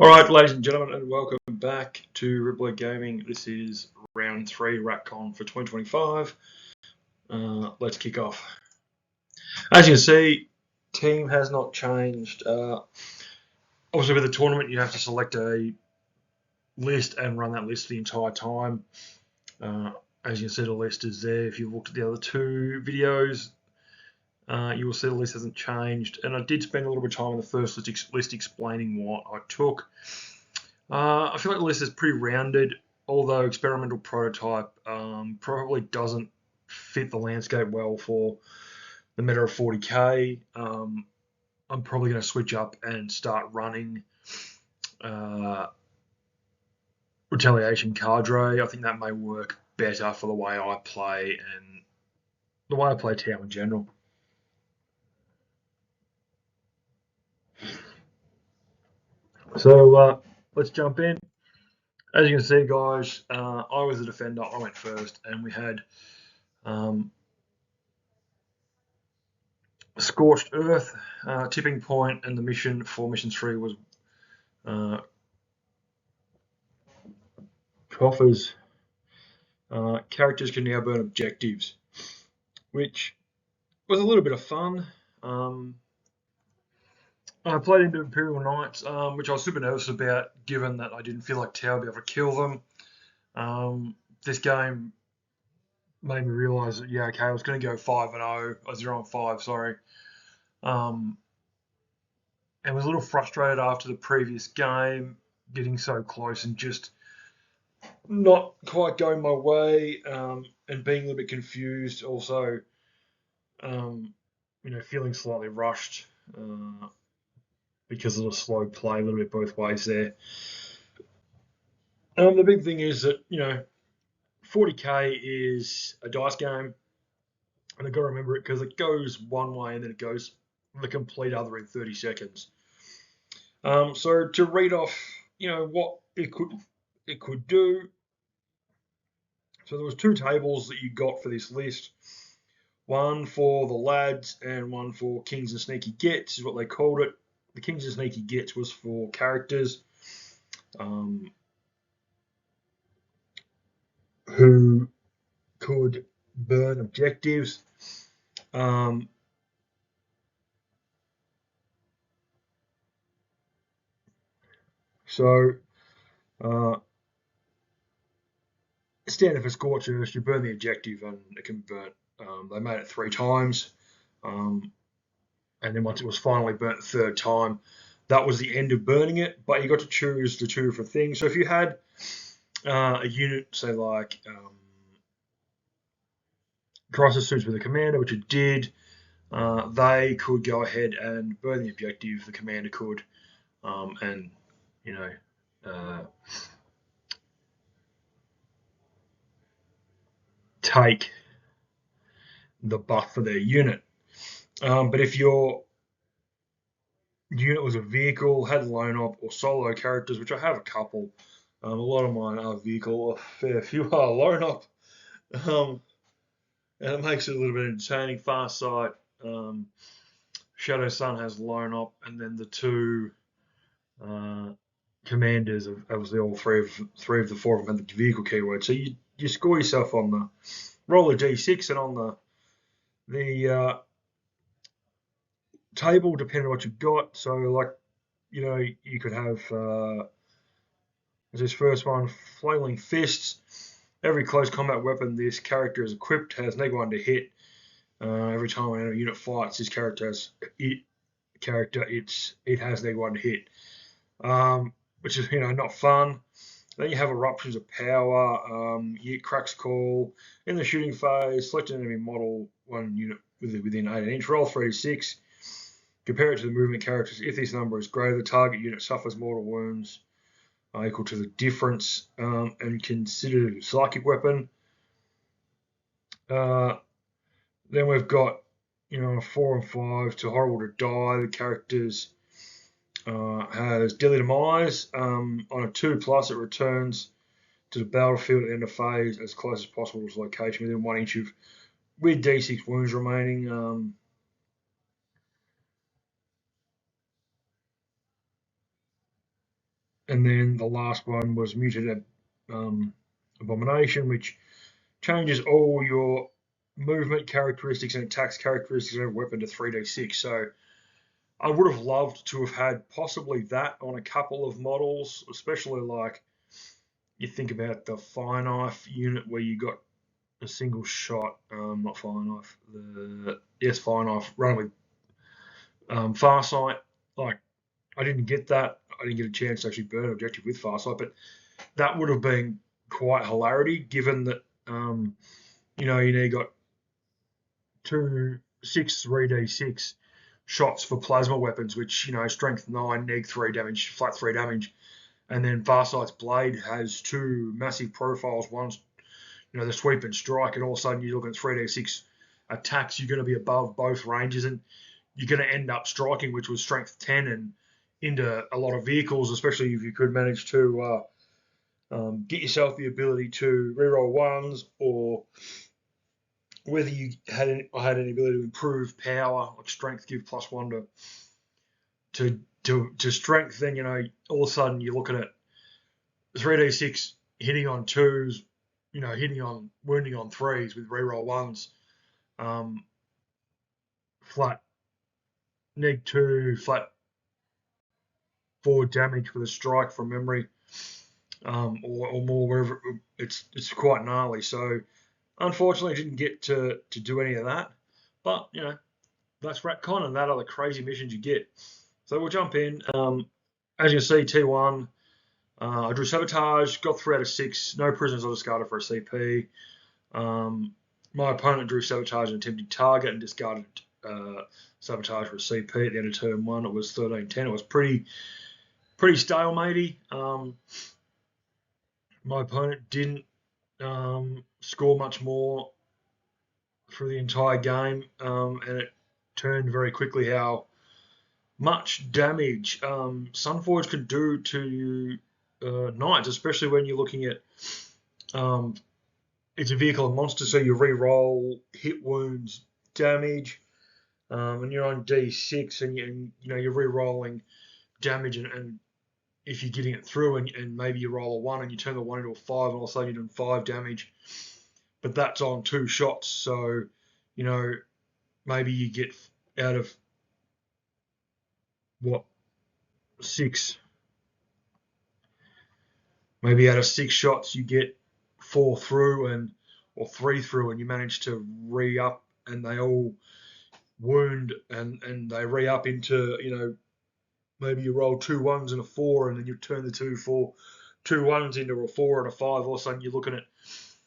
All right, ladies and gentlemen, and welcome back to Ripley Gaming. This is round 3 RACCON for 2025. Let's kick off. As you can see, team has not changed. Obviously, with the tournament, you have to select a list and run that list the entire time. As you can see, the list is there. If you've looked at the other two videos, you will see the list hasn't changed. And I did spend a little bit of time on the first list explaining what I took. I feel like the list is pretty rounded, although experimental prototype probably doesn't fit the landscape well for the meta of 40k. I'm probably going to switch up and start running Retaliation Cadre. I think that may work better for the way I play and the way I play Tau in general. So let's jump in. As you can see, guys, I was the defender. I went first, and we had Scorched Earth, Tipping Point, and the mission for Mission 3 was Coffers. Characters can now burn objectives, which was a little bit of fun. I played into Imperial Knights, which I was super nervous about, given that I didn't feel like Tau would be able to kill them. This game made me realise that, yeah, okay, I was going to go 5-0, or 0-5, sorry. And was a little frustrated after the previous game, getting so close and just not quite going my way, and being a little bit confused. Also, feeling slightly rushed because of the slow play, a little bit both ways there. The big thing is that 40k is a dice game, and I've got to remember it because it goes one way and then it goes the complete other in 30 seconds. So to read off, what it could do. So there was two tables that you got for this list. One for the lads and one for Kings and Sneaky Gets is what they called it. The Kings and Sneaky Gets was for characters who could burn objectives. Standard for Scorched Earth, you burn the objective and it can burn. They made it 3 times. And then once it was finally burnt the 3rd time, that was the end of burning it. But you got to choose the 2 different things. So if you had a unit, say like Crisis Suits with a commander, which it did, they could go ahead and burn the objective. The commander could, and take the buff for their unit. But if your unit was a vehicle, had lone op or solo characters, which I have a couple, a lot of mine are vehicle, a fair few are lone op, and it makes it a little bit entertaining. Farsight, Shadow Sun has lone op, and then the 2 commanders, obviously all three of the 4 of them had the vehicle keyword. So you score yourself on the roll a d6 and on the table, depending on what you've got. So like, you could have this first one, Flailing Fists. Every close combat weapon this character is equipped has -1 to hit. Every time a unit fights, this character has it has -1 to hit, which is not fun. Then you have Eruptions of Power. You get Crack's Call in the shooting phase. Select an enemy model, 1 unit within 18 inch. Roll 3d6. Compare it to the movement characters. If this number is greater, the target unit suffers mortal wounds equal to the difference, and considered a psychic weapon. Then we've got, 4 and 5 to Horrible to Die. The characters has Deadly Demise. On a 2+, it returns to the battlefield at the end of phase as close as possible to its location within 1 inch with D6 wounds remaining. And then the last one was Muted Abomination, which changes all your movement characteristics and attacks characteristics of a weapon to 3d6. So I would have loved to have had possibly that on a couple of models, especially like you think about the Fire Knife unit where you got a single shot, not Fire Knife, Fire Knife running with Farsight. Like, I didn't get that. I didn't get a chance to actually burn an objective with Farsight, but that would have been quite hilarity given that, you now got 3d6 shots for plasma weapons, which, strength 9, neg 3 damage, flat 3 damage. And then Farsight's Blade has two massive profiles. One's, the sweep and strike, and all of a sudden you're looking at 3d6 attacks. You're going to be above both ranges, and you're going to end up striking, which was strength 10, and into a lot of vehicles, especially if you could manage to get yourself the ability to reroll ones, or whether you had any ability to improve power, like strength, give +1 to strength. Then all of a sudden you're looking at 3d6 hitting on twos, wounding on threes with reroll ones, flat neg 2, flat 4 damage for the strike from memory, or more, wherever. It's quite gnarly. So unfortunately, I didn't get to do any of that. But that's Retcon, and that are the crazy missions you get. So we'll jump in. As you can see, T1. I drew Sabotage, got 3 out of 6. No prisoners I discarded for a CP. My opponent drew Sabotage and Attempting Target and discarded Sabotage for a CP at the end of turn 1. It was 13-10. It was pretty stalematey. My opponent didn't score much more through the entire game, and it turned very quickly how much damage Sunforge could do to Knights, especially when you're looking at it's a vehicle and monster, so you re-roll hit wounds damage, and you're on D6, and you're re-rolling damage, and if you're getting it through, and maybe you roll a 1 and you turn the 1 into a 5, and all of a sudden you're doing 5 damage, but that's on 2 shots, so maybe you get out of 6, maybe out of 6 shots you get 4 through or 3 through, and you manage to re-up, and they all wound, and they re-up into, maybe you roll 2 1s and a 4, and then you turn the 2 1s into a 4 and a 5. All of a sudden you're looking at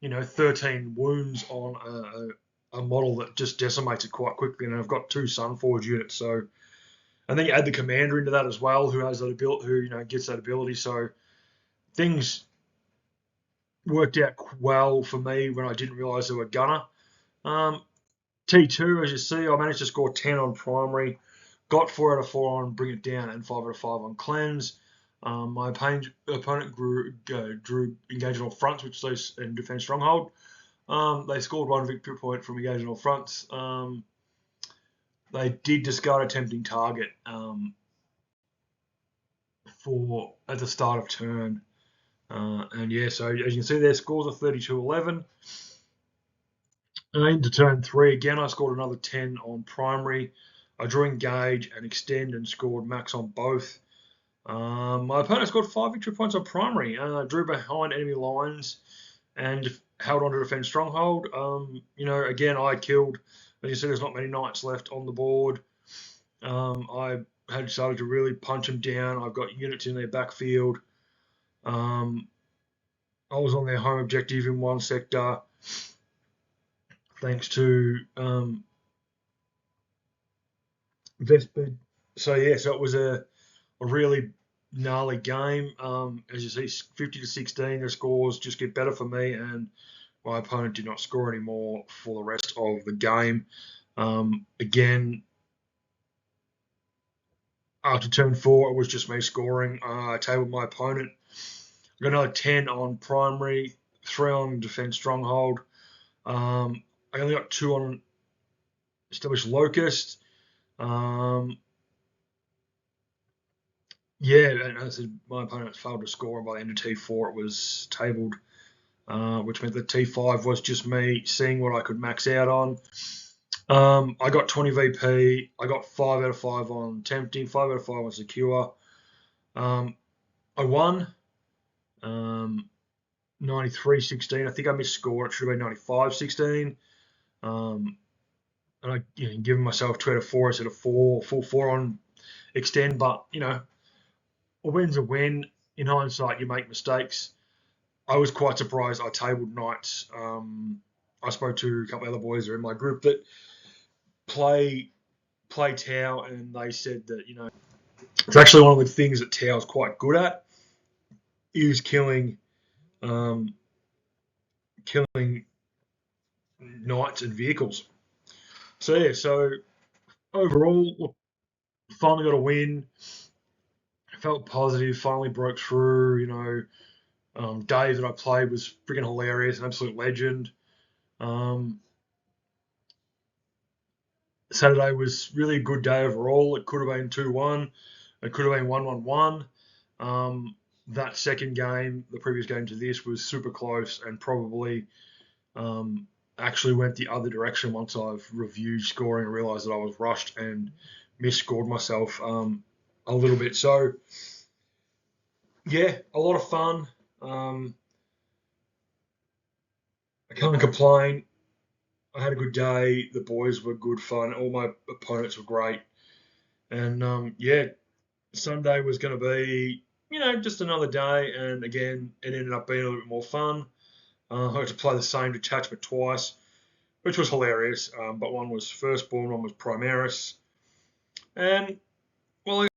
13 wounds on a model that just decimates it quite quickly. And I've got 2 Sunforge units, so, and then you add the commander into that as well, who has that ability, who gets that ability. So things worked out well for me when I didn't realise they were gonna. T2, as you see, I managed to score 10 on primary, got 4 out of 4 on Bring It Down, and 5 out of 5 on Cleanse. My opponent drew Engage on All Fronts, which is in Defense Stronghold. They scored 1 victory point from Engage on All Fronts. They did discard Attempting Target at the start of turn. And yeah, so as you can see, their scores are 32-11. Into turn 3, again, I scored another 10 on primary. I drew Engage and Extend and scored max on both. My opponent scored 5 victory points on primary. Drew behind enemy lines and held on to Defend Stronghold. Again, I killed. As you see, there's not many Knights left on the board. I had decided to really punch them down. I've got units in their backfield. I was on their home objective in one sector, thanks to Vesper. So yeah, so it was a really gnarly game. As you see, 50-16, the scores just get better for me, and my opponent did not score anymore for the rest of the game. Again, after turn 4, it was just me scoring. I tabled my opponent. I got another 10 on primary, 3 on Defense Stronghold. I only got 2 on Established Locust. Yeah, and as I said, my opponent failed to score, and by the end of T4 it was tabled, which meant that T5 was just me seeing what I could max out on. I got 20 VP. I got 5 out of 5 on tempting, 5 out of 5 on secure. I won 93-16. I think I missed score. It should have been 95-16. And I, given myself 2 out of 4 instead of 4, full 4 on extend. But a win's a win. In hindsight, you make mistakes. I was quite surprised. I tabled knights. I spoke to a couple of other boys who are in my group that play Tau, and they said that it's actually one of the things that Tau's quite good at is um, killing knights and vehicles. So yeah, so overall, look, finally got a win. Felt positive. Finally broke through. Dave that I played was freaking hilarious, an absolute legend. Um, Saturday was really a good day overall. It could have been 2-1. It could have been 1-1-1. That second game, the previous game to this, was super close and probably actually went the other direction once I've reviewed scoring and realised that I was rushed and misscored myself a little bit. So, yeah, a lot of fun. I can't complain. I had a good day. The boys were good fun. All my opponents were great. And yeah, Sunday was going to be, just another day. And again, it ended up being a little bit more fun. I had to play the same detachment twice, which was hilarious. But one was Firstborn, one was Primaris. And, well,